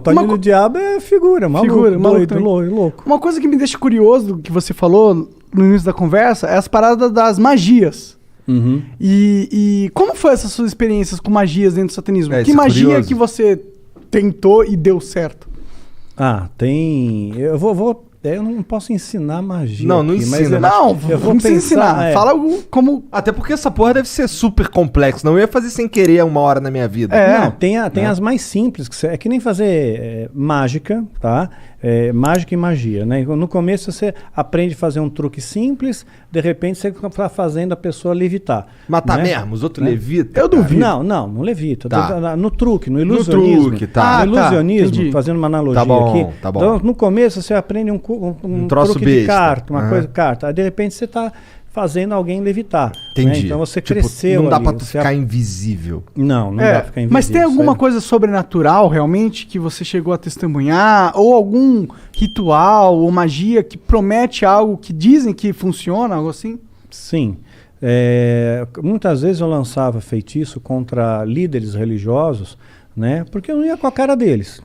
Toninho do Diabo é figura, maluco, doido, louco. Uma coisa que me deixa curioso, que você falou no início da conversa, é as paradas das magias. Uhum. E como foi essas suas experiências com magias dentro do satanismo? Que isso é magia curioso. que você tentou e deu certo? Tem... Eu não posso ensinar magia. Não aqui, ensina. Mas Eu vou pensar, ensinar. Fala como... Até porque essa porra deve ser super complexo. Não ia fazer sem querer uma hora na minha vida. Não, tem as mais simples, é que nem fazer mágica, tá? Mágica e magia, né? No começo você aprende a fazer um truque simples, de repente você está fazendo a pessoa levitar. Matar né? mesmo, os outros levitam. Eu duvido. Não levita. Tá. No truque, no ilusionismo. truque, tá. No ilusionismo, entendi. fazendo uma analogia Tá bom, aqui. tá bom. Então, no começo você aprende um troço truque de besta. carta, uma Aham. coisa de carta. Aí de repente você está fazendo alguém levitar. Entendi. Né? Então você Tipo, cresceu não dá ali, pra tu você ficar invisível. Não dá pra ficar invisível. Mas tem alguma isso aí. coisa sobrenatural realmente que você chegou a testemunhar? Ou algum ritual ou magia que promete algo que dizem que funciona, algo assim? Sim. Muitas vezes eu lançava feitiço contra líderes religiosos, né? Porque eu não ia com a cara deles.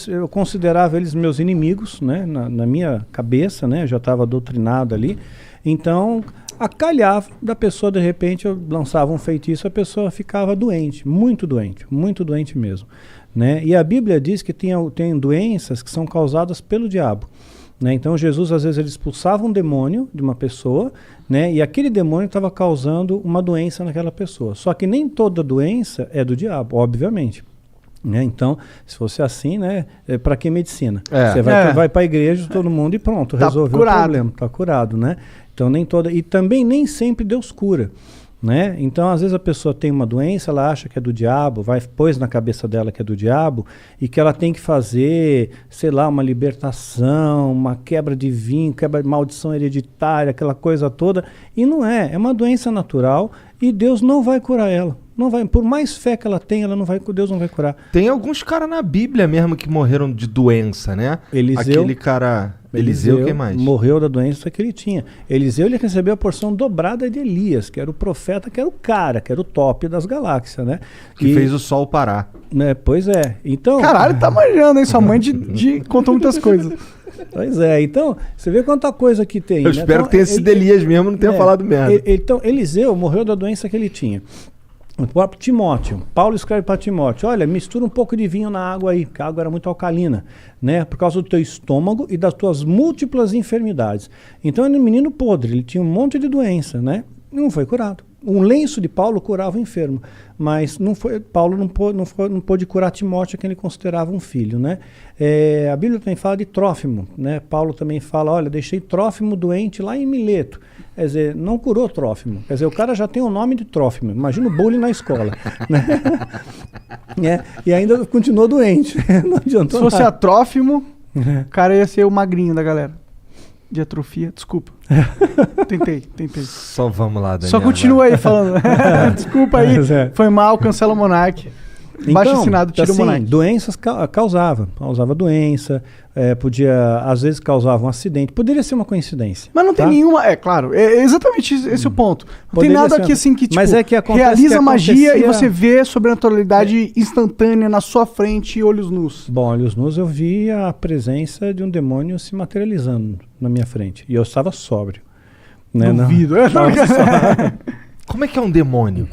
Eu considerava eles meus inimigos, né? Na minha cabeça, né? Eu já estava doutrinado ali. Então, acalhava da pessoa, de repente, eu lançava um feitiço, a pessoa ficava doente muito doente mesmo. Né? E a Bíblia diz que tem doenças que são causadas pelo diabo. Né? Então Jesus às vezes ele expulsava um demônio de uma pessoa, né? E aquele demônio estava causando uma doença naquela pessoa. Só que nem toda doença é do diabo, obviamente. Né? Então, se fosse assim, né? Para que medicina? Você vai para a igreja, todo mundo e pronto, Tá resolveu curado. o problema, está curado, né? Então nem toda, e também nem sempre Deus cura. Né? Então, às vezes a pessoa tem uma doença, ela acha que é do diabo, pôs na cabeça dela que é do diabo e que ela tem que fazer, sei lá, uma libertação, uma quebra de vinho, quebra de maldição hereditária, aquela coisa toda. E não é uma doença natural e Deus não vai curar ela. Não vai, por mais fé que ela tenha, Deus não vai curar. Tem alguns caras na Bíblia mesmo que morreram de doença, né? Eliseu, aquele cara... Eliseu, quem mais? Morreu da doença que ele tinha. Eliseu, ele recebeu a porção dobrada de Elias, que era o profeta, que era o cara, que era o top das galáxias, né? Que fez o sol parar. Né, pois é. Então... Caralho, tá manjando, hein? Sua mãe contou muitas coisas. Pois é. Então, você vê quanta coisa que tem. Eu né? espero Então, que tenha sido Elias mesmo, não tenha falado merda. Então, Eliseu morreu da doença que ele tinha. O próprio Timóteo, Paulo escreve para Timóteo, olha, mistura um pouco de vinho na água aí, porque a água era muito alcalina, né, por causa do teu estômago e das tuas múltiplas enfermidades. Então ele era um menino podre, ele tinha um monte de doença, né, e não foi curado. Um lenço de Paulo curava o enfermo, mas Paulo não pôde curar Timóteo, que ele considerava um filho, né. A Bíblia também fala de Trófimo, né, Paulo também fala, olha, deixei Trófimo doente lá em Mileto. Quer dizer, não curou Trófimo. Quer dizer, o cara já tem o nome de Trófimo. Imagina o bullying na escola. Né? E ainda continuou doente. Não adiantou Se fosse nada. a Trófimo, o cara ia ser o magrinho da galera. De atrofia, desculpa. Tentei. Só vamos lá, Daniel. Só continua aí falando. Desculpa aí, foi mal, cancela o Monark. Baixo assinado, tira o Monark. Doenças causava doença, às vezes causava um acidente, poderia ser uma coincidência. Mas não tem nenhuma, claro, é exatamente esse o ponto. Não tem nada aqui assim que, tipo, mas é que realiza magia e você vê sobrenaturalidade instantânea na sua frente, olhos nus. Bom, olhos nus eu vi a presença de um demônio se materializando na minha frente, e eu estava sóbrio. Né? Duvido. Como é que é um demônio?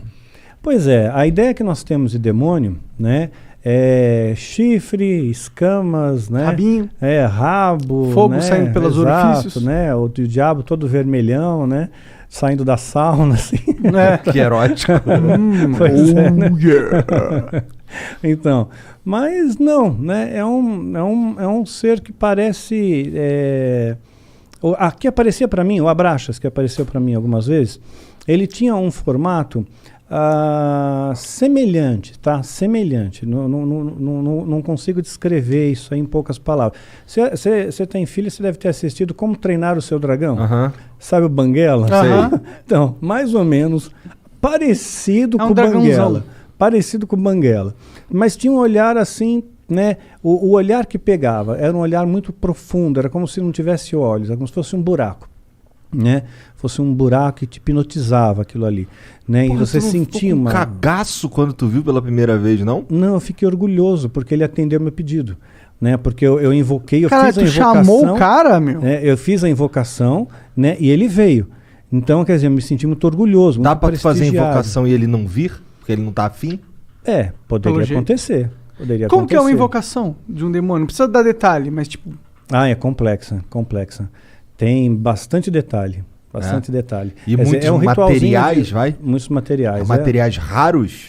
Pois é, a ideia que nós temos de demônio, né, é chifre, escamas, né, rabinho, rabo, fogo, né, saindo pelos orifícios, né, o diabo todo vermelhão, né, saindo da sauna, assim. Que erótico. Pois né? Então, mas não, né, é um ser que parece, aqui aparecia para mim, o Abraxas, que apareceu para mim algumas vezes, ele tinha um formato semelhante, tá? Semelhante. Não consigo descrever isso aí em poucas palavras. Você tem filho, você deve ter assistido Como Treinar o Seu Dragão. Sabe o Banguela? Então, mais ou menos parecido com o Banguela. Parecido com o Banguela. Mas tinha um olhar assim, né? O olhar que pegava era um olhar muito profundo, era como se não tivesse olhos, era como se fosse um buraco. né? Fosse um buraco que te hipnotizava aquilo ali, né? Porra, e você tu não sentia ficou com uma... cagaço quando tu viu pela primeira vez, não? Não, eu fiquei orgulhoso, porque ele atendeu meu pedido, né? Porque eu invoquei, eu Cara, fiz a tu invocação... chamou o cara, meu? Eu fiz a invocação, né? E ele veio. Então, quer dizer, eu me senti muito orgulhoso, muito Dá pra tu fazer a prestigiado. invocação e ele não vir? Porque ele não tá afim? Poderia Pelo jeito. acontecer. Poderia Como que é uma acontecer. invocação de um demônio? Não precisa dar detalhe, mas tipo... É complexa. Tem bastante detalhe. Detalhe. E Quer dizer, muitos um ritualzinho materiais, vai? Muitos materiais. Materiais raros?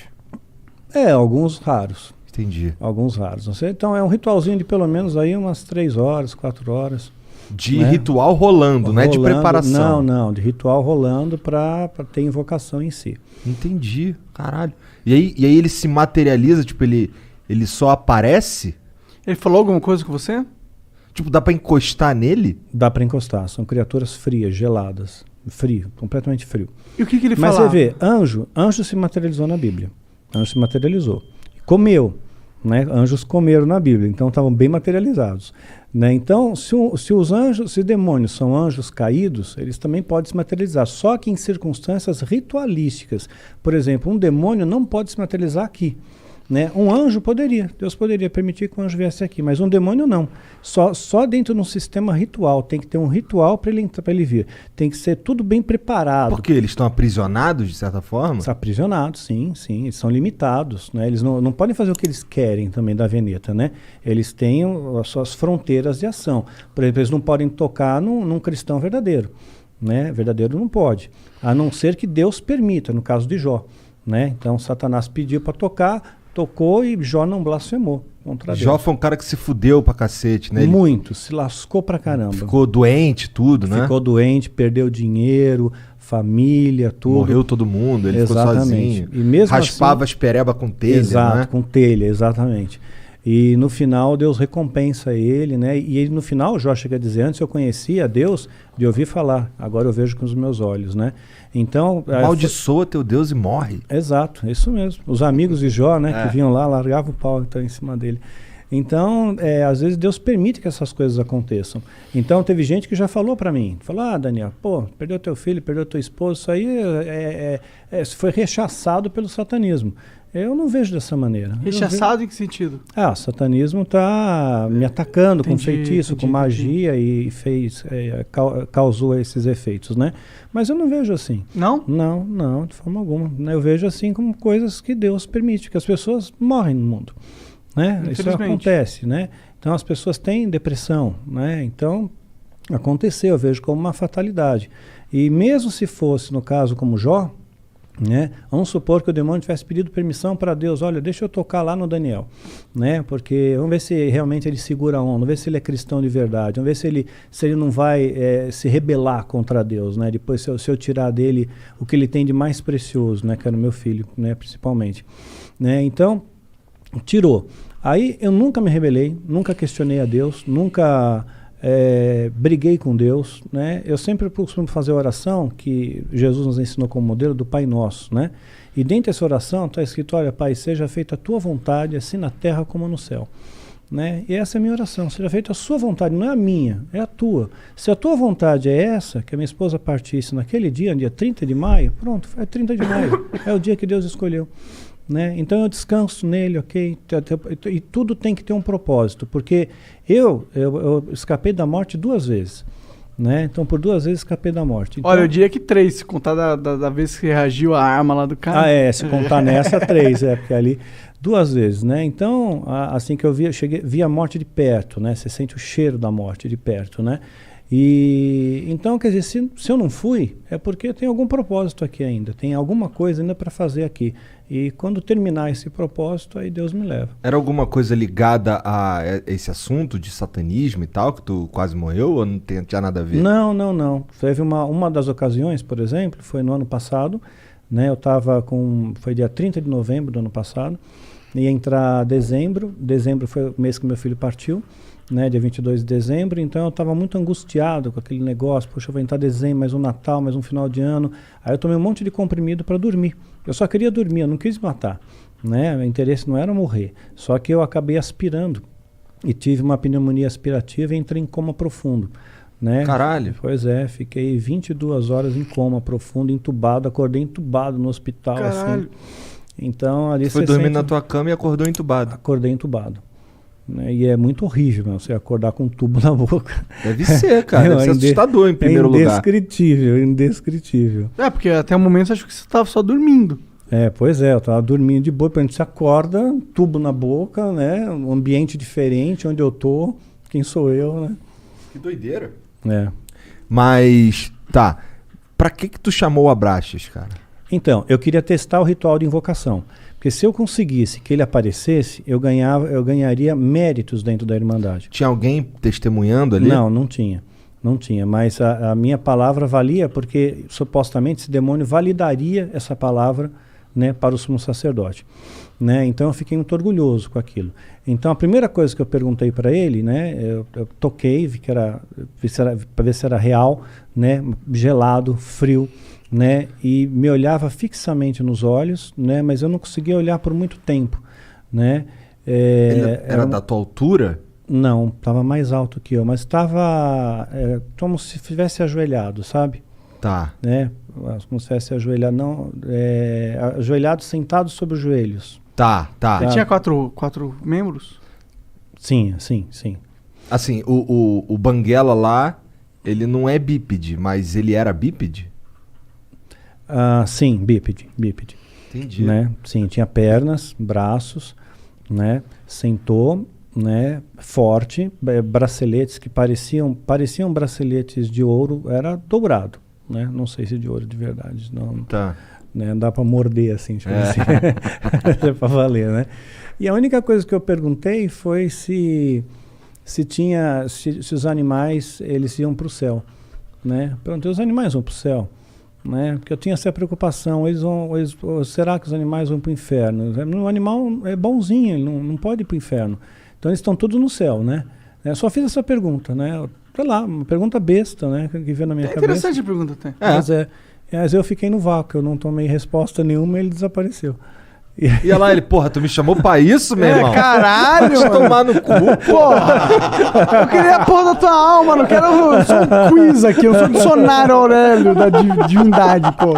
Alguns raros. Entendi. Alguns raros. Não sei. Então é um ritualzinho de pelo menos aí umas 3 horas, 4 horas. De né? ritual rolando, não é de preparação. Não, de ritual rolando para ter invocação em si. Entendi, caralho. E aí ele se materializa, tipo, ele só aparece? Ele falou alguma coisa com você? Tipo, dá pra encostar nele? Dá para encostar. São criaturas frias, geladas. Frio, completamente frio. E o que ele Mas falava? você vê, anjo se materializou na Bíblia. Anjo se materializou. Comeu. Né? Anjos comeram na Bíblia, então estavam bem materializados. Né? Então, se demônios são anjos caídos, eles também podem se materializar, só que em circunstâncias ritualísticas. Por exemplo, um demônio não pode se materializar aqui. Né? Um anjo poderia, Deus poderia permitir que um anjo viesse aqui, mas um demônio não. Só dentro de um sistema ritual, tem que ter um ritual para ele vir. Tem que ser tudo bem preparado. Porque eles estão aprisionados, de certa forma? Estão aprisionados, sim, eles são limitados. Né? Eles não podem fazer o que eles querem também da Veneta. Né? Eles têm as suas fronteiras de ação. Por exemplo, eles não podem tocar num cristão verdadeiro. Né? Verdadeiro não pode, a não ser que Deus permita, no caso de Jó. Né? Então Satanás pediu para tocar, tocou e Jó não blasfemou contra Deus. Jó foi um cara que se fudeu pra cacete, né? Muito, se lascou pra caramba. Ficou doente, tudo, né? Ficou doente, perdeu dinheiro, família, tudo. Morreu todo mundo, ele Exatamente. ficou sozinho. E mesmo raspava assim, as pereba com telha, exato, né? com telha, exatamente. E no final Deus recompensa ele, né? E ele, no final, Jó chega a dizer, antes eu conhecia Deus de ouvir falar, agora eu vejo com os meus olhos, né? Então... Amaldiçoa teu Deus e morre. Exato, isso mesmo. Os amigos de Jó, né, que vinham lá, largavam o pau então, em cima dele. Então, às vezes Deus permite que essas coisas aconteçam. Então, teve gente que já falou para mim, falou, Daniel, perdeu teu filho, perdeu teu esposo, isso aí foi rechaçado pelo satanismo. Eu não vejo dessa maneira. Rechaçado em que sentido? O satanismo está me atacando com feitiço, com magia e causou esses efeitos, né? Mas eu não vejo assim. Não? Não, de forma alguma. Eu vejo assim como coisas que Deus permite, que as pessoas morrem no mundo. Né? Isso acontece, né? Então as pessoas têm depressão, né? Então aconteceu, eu vejo como uma fatalidade. E mesmo se fosse no caso como Jó, né? Vamos supor que o demônio tivesse pedido permissão para Deus, olha, deixa eu tocar lá no Daniel, né? Porque vamos ver se realmente ele segura a onda, vamos ver se ele é cristão de verdade, vamos ver se ele não vai se rebelar contra Deus, né? Depois se eu tirar dele o que ele tem de mais precioso, né? Que era o meu filho, né? Principalmente, né? Então tirou. Aí eu nunca me rebelei, nunca questionei a Deus, nunca briguei com Deus, né? Eu sempre costumo fazer a oração que Jesus nos ensinou como modelo do Pai Nosso, né? E dentro dessa oração está escrito, olha, Pai, seja feita a tua vontade, assim na terra como no céu. Né? E essa é a minha oração, seja feita a sua vontade, não é a minha, é a tua. Se a tua vontade é essa, que a minha esposa partisse naquele dia 30 de maio, pronto, é 30 de maio, é o dia que Deus escolheu. Né? Então eu descanso nele, ok? E tudo tem que ter um propósito, porque eu escapei da morte 2 vezes. Né? Então por 2 vezes escapei da morte. Então, olha, eu diria que 3, se contar da vez que reagiu a arma lá do cara. Se contar nessa 3, porque ali 2 vezes, né? Então, assim que eu vi a morte de perto, né? Você sente o cheiro da morte de perto, né? E então, quer dizer, se eu não fui, é porque tem algum propósito aqui ainda, tem alguma coisa ainda para fazer aqui. E quando terminar esse propósito, aí Deus me leva. Era alguma coisa ligada a esse assunto de satanismo e tal, que tu quase morreu, ou não tinha nada a ver? Não. Teve uma das ocasiões, por exemplo, foi no ano passado, né? Eu estava foi dia 30 de novembro do ano passado, ia entrar dezembro foi o mês que meu filho partiu, né, dia 22 de dezembro, então eu estava muito angustiado com aquele negócio, poxa, eu vou entrar dezembro, mais um Natal, mais um final de ano, aí eu tomei um monte de comprimido para dormir, eu só queria dormir, eu não quis matar, né, meu interesse não era morrer, só que eu acabei aspirando, e tive uma pneumonia aspirativa e entrei em coma profundo, né? Caralho. Pois é, fiquei 22 horas em coma profundo, entubado, acordei entubado no hospital, Caralho. assim. Então, ali Foi você dormir sente... na tua cama e acordou entubado. Acordei entubado. Né? E é muito horrível, meu, você acordar com um tubo na boca. Deve ser, cara. Deve ser assustador em primeiro lugar. Indescritível, indescritível. Porque até o momento eu acho que você tava só dormindo. Pois é, eu tava dormindo de boa, a gente se acorda, tubo na boca, né? Um ambiente diferente, onde eu tô, quem sou eu, né? Que doideira. Mas, tá. Pra que tu chamou o Abraxas, cara? Então, eu queria testar o ritual de invocação. Porque se eu conseguisse que ele aparecesse, eu ganharia méritos dentro da Irmandade. Tinha alguém testemunhando ali? Não tinha. Não tinha, mas a minha palavra valia porque supostamente esse demônio validaria essa palavra, né, para o sumo sacerdote. Né? Então eu fiquei muito orgulhoso com aquilo. Então a primeira coisa que eu perguntei para ele, né, eu toquei, vi para ver se era real, né, gelado, frio, né, e me olhava fixamente nos olhos, né, mas eu não conseguia olhar por muito tempo, né. Ele era da tua altura? Não, estava mais alto que eu, mas estava como se estivesse ajoelhado, sabe? Tá. Né? Como se estivesse ajoelhado, não, ajoelhado, sentado sobre os joelhos. Tá. Ele tinha quatro membros? Sim. Assim, o Banguela lá, ele não é bípede, mas ele era bípede? Sim, bípede. Entendi. Né? Sim, tinha pernas, braços, né? Sentou, né? Forte, braceletes que pareciam braceletes de ouro, era dourado, né? Não sei se de ouro de verdade, não. Tá. Né? Dá para morder assim, tipo assim. É para valer, né? E a única coisa que eu perguntei foi se os animais eles iam para o céu, né? Perguntei, os animais vão para o céu, né? Porque eu tinha essa preocupação, será que os animais vão para o inferno? O animal é bonzinho, ele não pode ir para o inferno. Então eles estão todos no céu, né? Eu só fiz essa pergunta, né? Sei lá, uma pergunta besta, né? Que veio na minha cabeça. Interessante a pergunta até. Mas eu fiquei no vácuo, eu não tomei resposta nenhuma e ele desapareceu. E olha lá, ele, porra, tu me chamou pra isso, meu irmão? Caralho! Vai tomar no cu, porra! Eu queria a porra da tua alma, não quero só um quiz aqui, eu sou um dicionário Aurélio da divindade, pô.